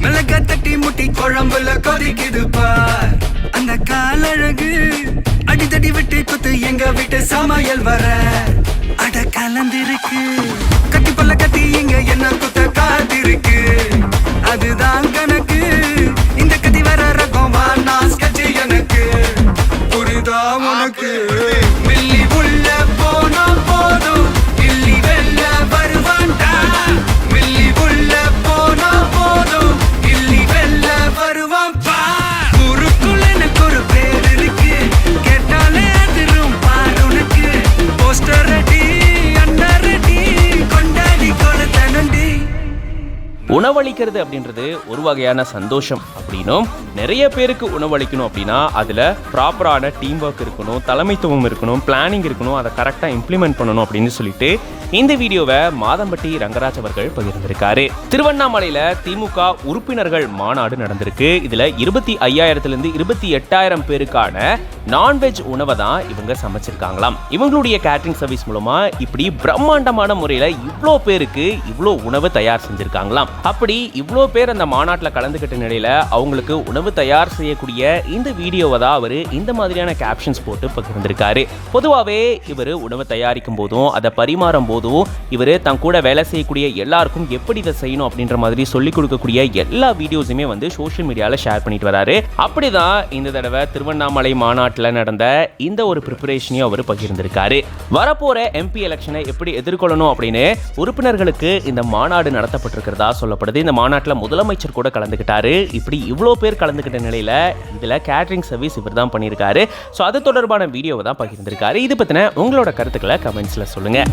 மிளகா தட்டி முட்டி குழம்புல கொதிக்குது பார் அந்த காலழகு அடித்தடி விட்டு குத்து எங்க வீட்டு சமையல் வர அட கலந்திருக்கு கட்டி பல்ல கட்டி இங்க என்ன குத்த காத்திருக்கு அதுதான் கணக்கு இந்த கத்தி வர ரகம் வானா ஸ்கெட்ச் எனக்கு புரிதா உனக்கு மில்லி உள்ள போனா போதும் இல்லி வெல்ல வருவான்டா மில்லி உள்ள போனா போதும் இல்லி வெல்ல வருவான் பார் ஊருக்குள்ள எனக்கு ஒரு பேர் இருக்கு கேட்டாலே அதிரும் பார் உனக்கு போஸ்டர் ரெடி அண்டர் ரெடி கொண்டாடி கொளுத்தனண்டி. உணவளிக்கிறது அப்படின்றது ஒரு வகையான சந்தோஷம் அப்படின்னும் நிறைய பேருக்கு உணவளிக்கணும் அப்படின்னா அதில் ப்ராப்பரான டீம் ஒர்க் இருக்கணும், தலைமைத்துவம் இருக்கணும், பிளானிங் இருக்கணும், அதை கரெக்டாக இம்ப்ளிமெண்ட் பண்ணணும் அப்படின்னு சொல்லிட்டு இந்த வீடியோவை மாதம்பட்டி ரங்கராஜ் அவர்கள் பகிர்ந்திருக்காரு. திருவண்ணாமலையில் திமுக உறுப்பினர்கள் மாநாடு நடந்திருக்கு. இதில் 25,000 28,000 பேருக்கான நான்வெஜ் உணவை தான் இவங்க சமைச்சிருக்காங்களாம். இவங்களுடைய கேட்டரிங் சர்வீஸ் மூலமா இப்படி பிரம்மாண்டமான முறையில் இவ்வளோ பேருக்கு இவ்வளோ உணவு தயார் செஞ்சிருக்காங்களாம். அப்படி இவ்வளோ பேர் அந்த மாநாட்டில் கலந்துக்கிட்ட நிலையில அவங்களுக்கு உணவு தயார் செய்யக்கூடிய இந்த வீடியோவை தான் அவர் இந்த மாதிரியான கேப்ஷன்ஸ் போட்டு பகிர்ந்திருக்காரு. பொதுவாகவே இவர் உணவு தயாரிக்கும் போதும் அதை பரிமாறும் போதும் இவர் தன் கூட வேலை செய்யக்கூடிய எல்லாருக்கும் எப்படி இதை செய்யணும் அப்படின்ற மாதிரி சொல்லிக் கொடுக்கக்கூடிய எல்லா வீடியோஸுமே வந்து சோஷியல் மீடியாவில் ஷேர் பண்ணிட்டு வராரு. அப்படிதான் இந்த தடவை திருவண்ணாமலை மாநாட்டில் நடந்த இந்த ஒரு ப்ரிப்பரேஷனையும் அவர் பகிர்ந்திருக்காரு. வரப்போற எம்பி எலெக்ஷனை எப்படி எதிர்கொள்ளணும் அப்படின்னு உறுப்பினர்களுக்கு இந்த மாநாடு நடத்தப்பட்டிருக்கிறதா சொல்லப்படுது. இந்த மாநாட்டில் முதலமைச்சர் கூட கலந்துக்கிட்டாரு. இப்படி இவ்வளோ பேர் கலந்துக்கிட்ட நிலையில் இதில் கேட்டரிங் சர்வீஸ் இவர் தான் பண்ணியிருக்காரு. ஸோ அது தொடர்பான வீடியோவை தான் பகிர்ந்திருக்காரு. இது பற்றின உங்களோட கருத்துக்களை கமெண்ட்ஸில் சொல்லுங்கள்.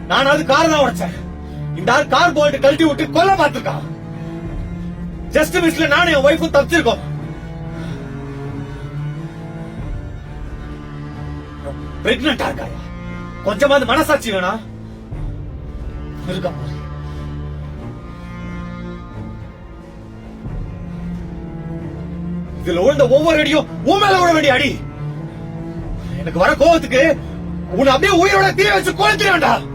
நான் கார் தான் உடைச்சேன். இந்த ஆள் கார் போல்ட் கழட்டி விட்டு கொல்ல பார்த்திருக்கான். ஜஸ்ட் மிஸ்ல நானும் என் ஒய்ஃபும் தப்பிச்சிருக்கோம். பிரெக்னெண்டா இருக்காயா? கொஞ்சமாவது மனசாட்சி வேணா இருக்கா? இதுல விழுந்த ஒவ்வொரு அடியும் உன் மேல விட வேண்டிய அடி. எனக்கு வர கோவத்துக்கு உன்னை அப்படியே உயிரோட தீ வச்சு கொளுத்திட வேண்டாம்.